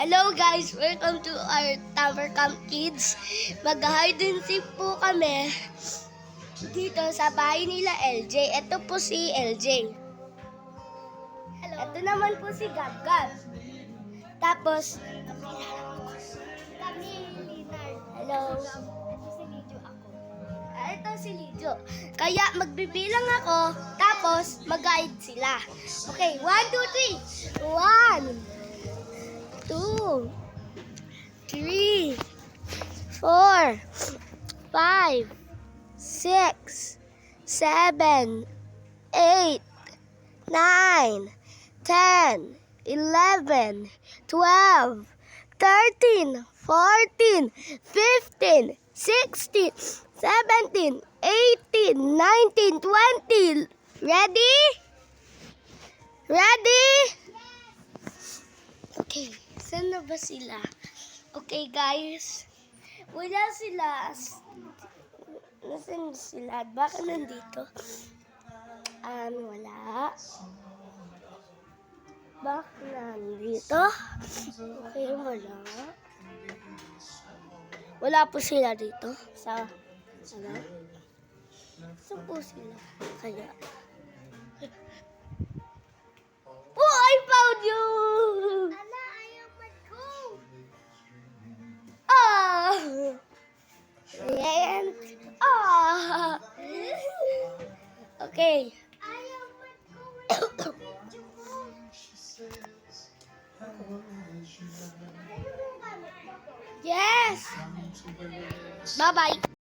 Hello guys! Welcome to our Tower Camp Kids. Mag-hide and seek po kami dito sa bahay nila LJ. Ito po si LJ. Hello. Ito naman po si Gab-Gab. Tapos, kami Leonard. Hello. Ito si Lijo ako. Ito si Lijo. Kaya magbibilang ako, tapos mag-guide sila. Okay, 1, 2, 3. 1, 2, 3, 4, 5, 6, 7, 8, 9, 10, 11, 12, 13, 14, 15, 16, 17, 18, 19, 20. Ready? Ready? Okay. Saan na ba sila? Okay, guys. Wala sila. Nasaan sila? Baka nandito? Wala. Baka nandito? Okay, wala. Wala po sila dito. Saan po sila? Kaya. Oh, I found you! And okay. Yes. Bye bye.